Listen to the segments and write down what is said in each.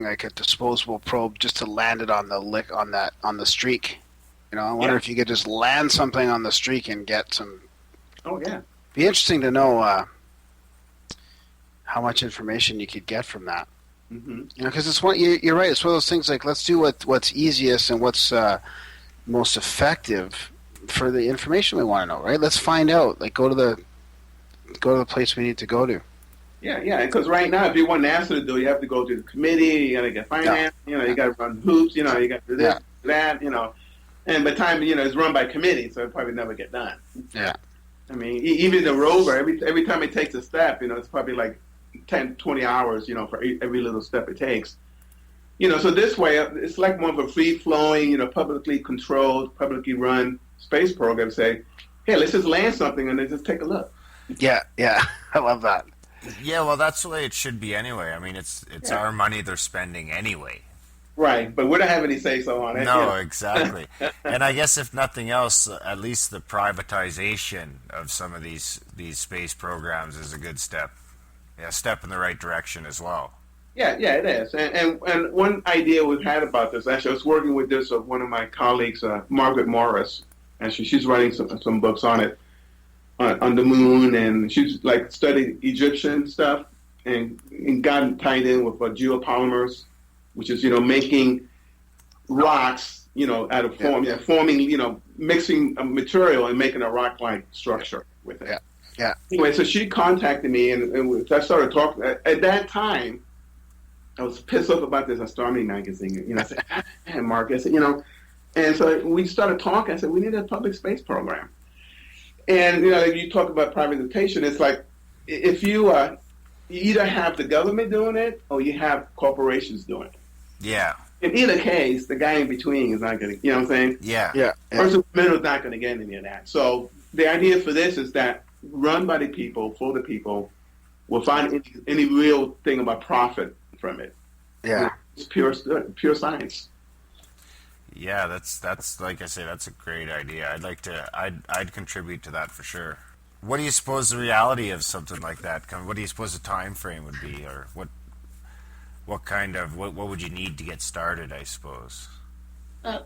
like a disposable probe just to land it on the on the streak. I wonder Yeah. if you could just land something on the streak and get some. Oh yeah. Be interesting to know how much information you could get from that. Hmm. Because it's one. You're right. It's one of those things like let's do what's easiest and what's most effective for the information we want to know. Right. Let's find out. Like go to the place we need to go to. Yeah, yeah. Because right now, if you want NASA to do, you have to go to the committee. You got to get Yeah. finance. You got to run hoops. You got to do this, Yeah. do that. And by the time it's run by committee, so it probably never get done. Yeah. I mean, even the rover, every time it takes a step, it's probably like 10, 20 hours, for every little step it takes. So this way, it's like more of a free flowing, publicly controlled, publicly run space program. Say, hey, let's just land something and then just take a look. Yeah. Yeah. I love that. Yeah, well, that's the way it should be anyway. I mean, it's Yeah. our money they're spending anyway. Right, but we don't have any say so on it. No, exactly. And I guess if nothing else, at least the privatization of some of these space programs is a good step. Yeah, step in the right direction as well. Yeah, yeah, it is. And one idea we've had about this, actually, I was working with this one of my colleagues, Margaret Morris. Actually, she's writing some books on it, on the moon, and she's like studied Egyptian stuff and gotten tied in with geopolymers, which is making rocks out of form, forming mixing a material and making a rock-like structure with it. Yeah. Yeah. Anyway, so she contacted me, and I started talking. At that time, I was pissed off about this astronomy magazine. I said, Mark, I said, and so we started talking. I said, we need a public space program. And if you talk about privatization, it's like if you either have the government doing it or you have corporations doing it. Yeah. In either case, the guy in between is not going to, you know what I'm saying? Yeah. Yeah. Person in the middle is not going to get any of that. So the idea for this is that run by the people, for the people, will find any real thing about profit from it. Yeah. It's pure science. Yeah, that's like I say, that's a great idea. I'd contribute to that for sure. What do you suppose the reality of something like that? What do you suppose the time frame would be, or what would you need to get started? I suppose.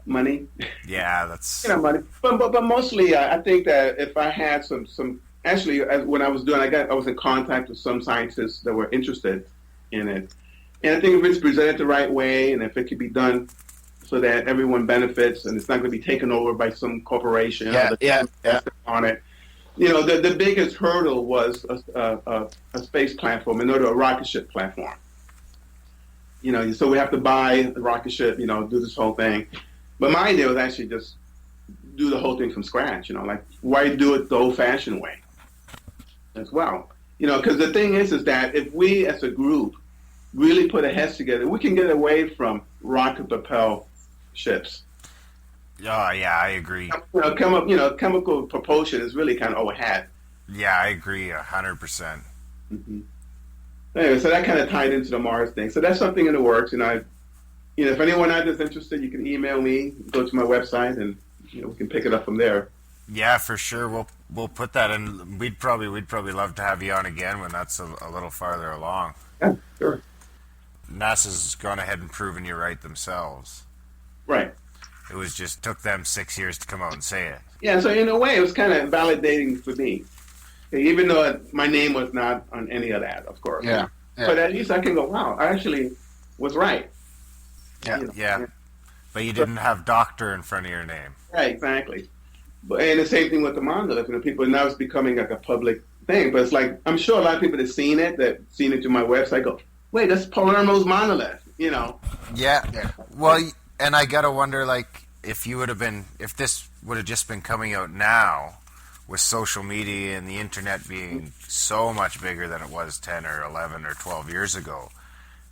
Money. Yeah, that's Money. But mostly, I think that if I had some actually, when I was doing, I was in contact with some scientists that were interested in it, and I think if it's presented the right way, and if it could be done so that everyone benefits, and it's not going to be taken over by some corporation on it. The biggest hurdle was a space platform, a rocket ship platform. So we have to buy the rocket ship, do this whole thing. But my idea was actually just do the whole thing from scratch, like why do it the old-fashioned way as well? Because the thing is that if we as a group really put our heads together, we can get away from rocket-propelled ships. Oh yeah, I agree. Chemical propulsion is really kind of overhead. Yeah, I agree 100%. Mm-hmm. Anyway, so that kind of tied into the Mars thing. So that's something in the works. If anyone out there is interested, you can email me, go to my website, and we can pick it up from there. Yeah, for sure. We'll put that in. We'd probably love to have you on again when that's a little farther along. Yeah, sure. NASA's gone ahead and proven you right themselves. Right. It was just took them 6 years to come out and say it. Yeah, so in a way, it was kind of validating for me, even though my name was not on any of that, of course. Yeah. But at least I can go, wow, I actually was right. Yeah. Yeah. But you didn't have doctor in front of your name. Right, exactly. And the same thing with the monolith. People now it's becoming like a public thing. But it's like I'm sure a lot of people that seen it through my website go, wait, that's Palermo's monolith. Yeah. Yeah. Well, and I gotta wonder, like, if this would have just been coming out now, with social media and the internet being so much bigger than it was 10 or 11 or 12 years ago,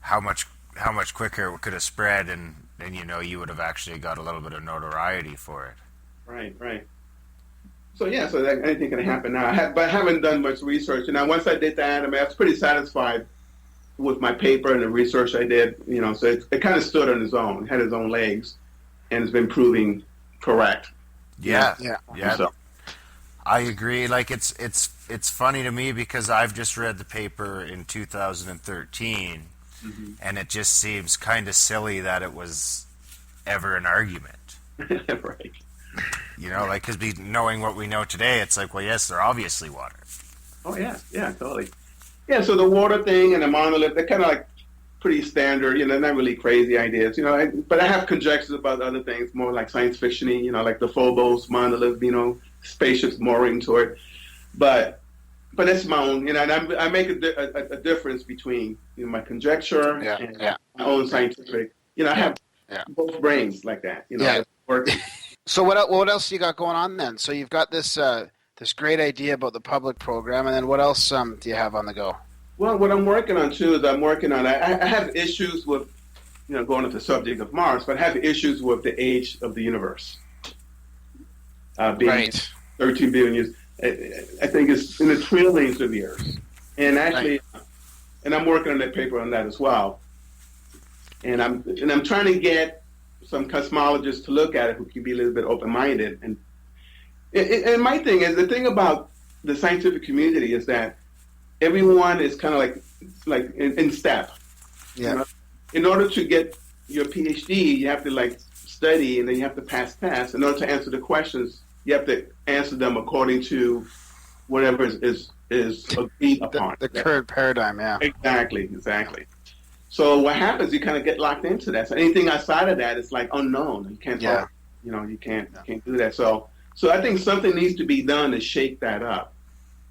how much quicker it could have spread, and you would have actually got a little bit of notoriety for it. Right. So anything can happen now. But I haven't done much research. And once I did that, I was pretty satisfied with my paper and the research I did. So it kind of stood on its own, had its own legs, and it's been proving correct. Yeah. So. I agree. Like it's funny to me because I've just read the paper in 2013, Hmm. and it just seems kind of silly that it was ever an argument. Right. Like because knowing what we know today, it's like, well, yes, they're obviously water. Oh yeah, yeah, totally. Yeah, so the water thing and the monolith, they're kind of like pretty standard, not really crazy ideas, but I have conjectures about other things, more like science fiction-y, like the Phobos monolith, spaceships mooring to it. But that's my own, and I make a difference between my conjecture Yeah, and yeah, my own yeah, scientific. I yeah, have yeah. both brains like that, Yeah. that's working. So what else you got going on then? So you've got this great idea about the public program, and then what else do you have on the go? Well, what I'm working on too is I have issues with going to the subject of Mars, but I have issues with the age of the universe being Right. 13 billion years. I think it's in the trillions of years, and Right. actually, and I'm working on that paper on that as well. And I'm trying to get some cosmologists to look at it who can be a little bit open minded. And my thing is the thing about the scientific community is that everyone is kind of like in step. You Yeah. know, in order to get your PhD, you have to like study, and then you have to pass tests. In order to answer the questions, you have to answer them according to whatever is agreed upon. The current paradigm. Yeah. Exactly. So what happens? You kind of get locked into that. So anything outside of that is like unknown. You can't Yeah. talk. You can't do that. So I think something needs to be done to shake that up.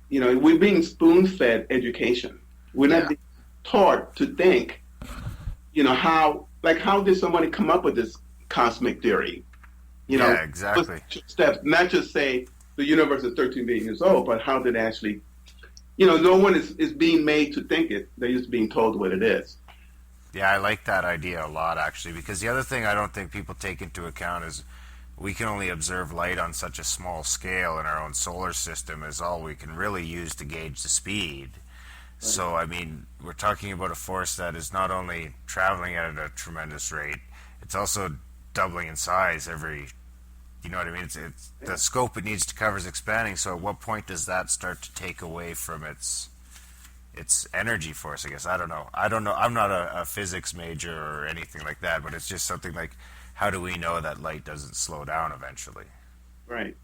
We're being spoon-fed education. We're Yeah. not being taught to think. How did somebody come up with this cosmic theory? Yeah, exactly. Steps, not just say the universe is 13 billion years old, but how did it actually? No one is being made to think it. They're just being told what it is. Yeah, I like that idea a lot, actually, because the other thing I don't think people take into account is we can only observe light on such a small scale in our own solar system is all we can really use to gauge the speed. Right. So, I mean, we're talking about a force that is not only traveling at a tremendous rate, it's also doubling in size you know what I mean? It's the scope it needs to cover is expanding. So, at what point does that start to take away from its energy force? I guess I don't know. I'm not a physics major or anything like that, but it's just something like, how do we know that light doesn't slow down eventually? Right.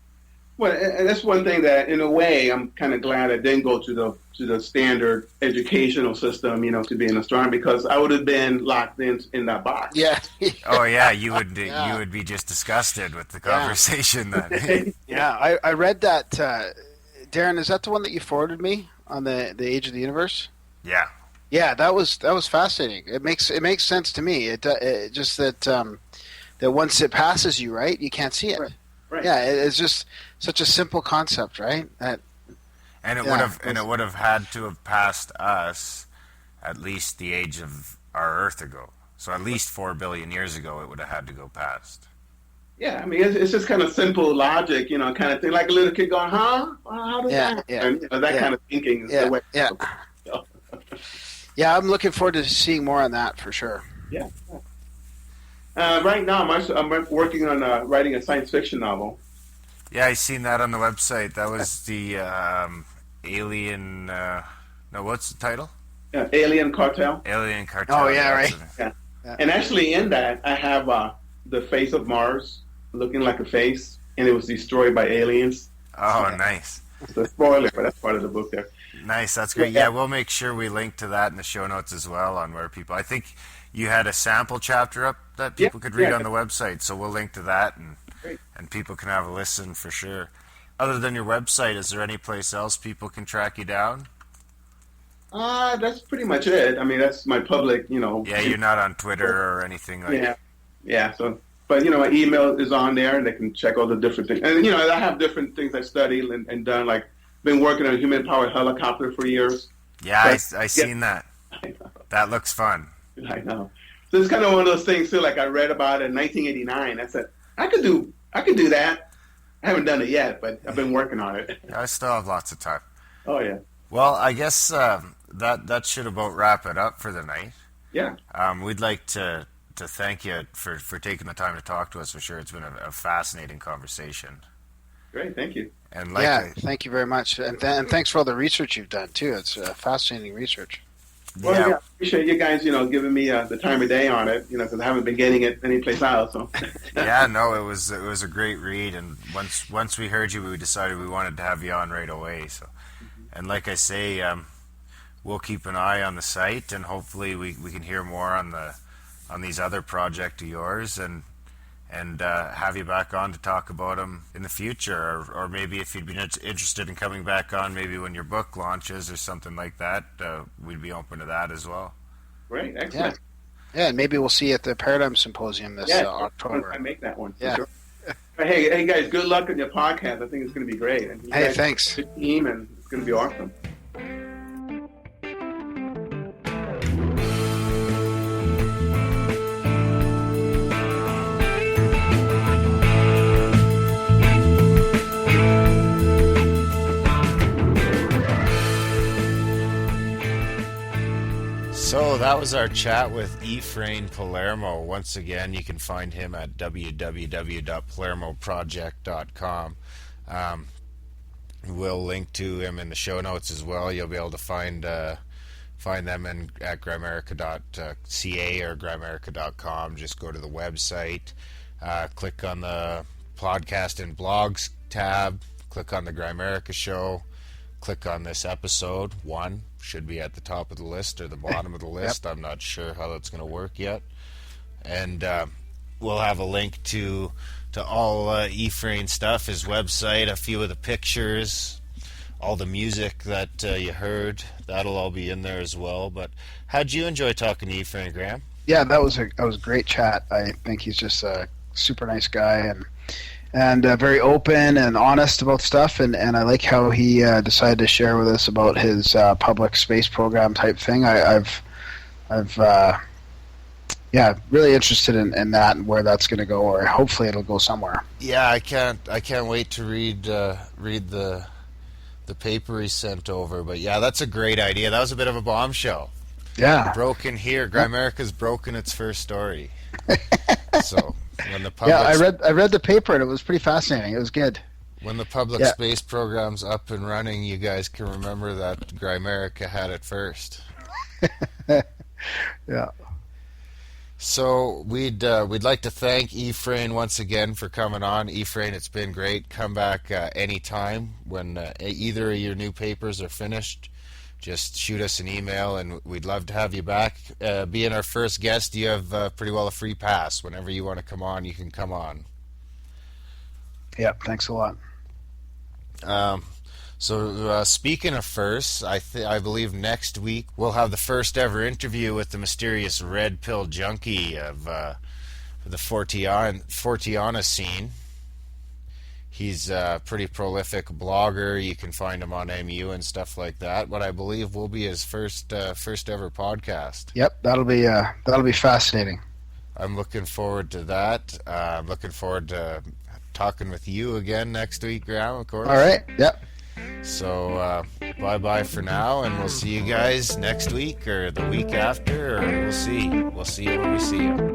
Well, and that's one thing that, in a way, I'm kind of glad I didn't go to the standard educational system, to be an astronomer, because I would have been locked in that box. Yeah. Oh yeah, you would Yeah. you would be just disgusted with the Yeah. conversation then. Yeah. I read that. Darren, is that the one that you forwarded me on the age of the universe? Yeah. Yeah, that was fascinating. It makes sense to me. It just that once it passes you, right, you can't see it. Right. Yeah, it's just such a simple concept, right? And it Yeah, would have had to have passed us at least the age of our Earth ago. So at least 4 billion years ago, it would have had to go past. Yeah, I mean, it's just kind of simple logic, kind of thing, like a little kid going, huh? How does Yeah, that yeah, happen? That yeah, kind of thinking is yeah, the way. yeah, yeah. I'm looking forward to seeing more on that for sure. Yeah. Right now, I'm working on writing a science fiction novel. Yeah, I seen that on the website. That was the alien. No, what's the title? Alien Cartel. Alien Cartel. Oh yeah, right. Yeah. Yeah. And actually, in that, I have the face of Mars looking like a face, and it was destroyed by aliens. Oh, nice. It's a spoiler, but that's part of the book there. Nice, that's great. Yeah, we'll make sure we link to that in the show notes as well on where people. I think you had a sample chapter up that people could read on the website, so we'll link to that Great. and people can have a listen for sure. Other than your website, is there any place else people can track you down? That's pretty much it. I mean, that's my public, Yeah, you're not on Twitter or anything like that. Yeah. So, but my email is on there, and they can check all the different things. And I have different things I studied and done. Like, been working on a human-powered helicopter for years. Yeah, I seen that. That looks fun. I know. So it's kind of one of those things too. Like I read about it in 1989. I said I could do that. I haven't done it yet, but I've been working on it. I still have lots of time. Oh yeah. Well, I guess that should about wrap it up for the night. Yeah. We'd like to thank you for taking the time to talk to us. For sure, it's been a fascinating conversation. Great. Thank you. And Yeah, thank you very much, and thanks for all the research you've done too. It's fascinating research. Well, Yeah, yeah, I appreciate you guys, giving me the time of day on it, because I haven't been getting it anyplace else. So, yeah, no, it was a great read, and once we heard you, we decided we wanted to have you on right away. So, and like I say, we'll keep an eye on the site, and hopefully we can hear more on these other project of yours, and have you back on to talk about them in the future, or maybe if you'd be interested in coming back on, maybe when your book launches or something like that, we'd be open to that as well. great, Yeah, excellent. yeah, and maybe we'll see you at the Paradigm Symposium this Yeah, October. I make that one for Yeah. sure. Hey, guys, good luck on your podcast. I think it's going to be great. And you Hey, guys thanks. are a good team, and it's going to be awesome. So that was our chat with Efrain Palermo. Once again, you can find him at www.palermoproject.com. We'll link to him in the show notes as well. You'll be able to find them at Grimerica.ca or Grimerica.com. Just go to the website, click on the podcast and blogs tab, click on the Grimerica show, click on this episode. One should be at the top of the list or the bottom of the list. I'm not sure how that's going to work yet. And we'll have a link to all Efrain stuff, his website, a few of the pictures, all the music that you heard. That'll all be in there as well. But how'd you enjoy talking to Efrain, Graham? Yeah, that was a great chat. I think he's just a super nice guy and very open and honest about stuff. And I like how he decided to share with us about his public space program type thing. I've really interested in that and where that's going to go, or hopefully it'll go somewhere. Yeah, I can't wait to read the paper he sent over. But yeah, that's a great idea. That was a bit of a bombshell. Yeah, Broken here. Grimerica's broken its first story. So when the public I read the paper and it was pretty fascinating. It was good. when the public space program's up and running, you guys can remember that Grimerica had it first. Yeah. So we'd like to thank Efrain once again for coming on. Efrain, it's been great. Come back anytime when either of your new papers are finished. Just shoot us an email, and we'd love to have you back. Being our first guest, you have pretty well a free pass. Whenever you want to come on, you can come on. Yeah, thanks a lot. So speaking of firsts, I believe next week we'll have the first ever interview with the mysterious red pill junkie of the Fortiana scene. He's a pretty prolific blogger. You can find him on MU and stuff like that. What I believe will be his first ever podcast. Yep, that'll be fascinating. I'm looking forward to that. I'm looking forward to talking with you again next week, Graham, of course. All right. Yep. So bye-bye for now, and we'll see you guys next week or the week after, or we'll see. We'll see you when we see you.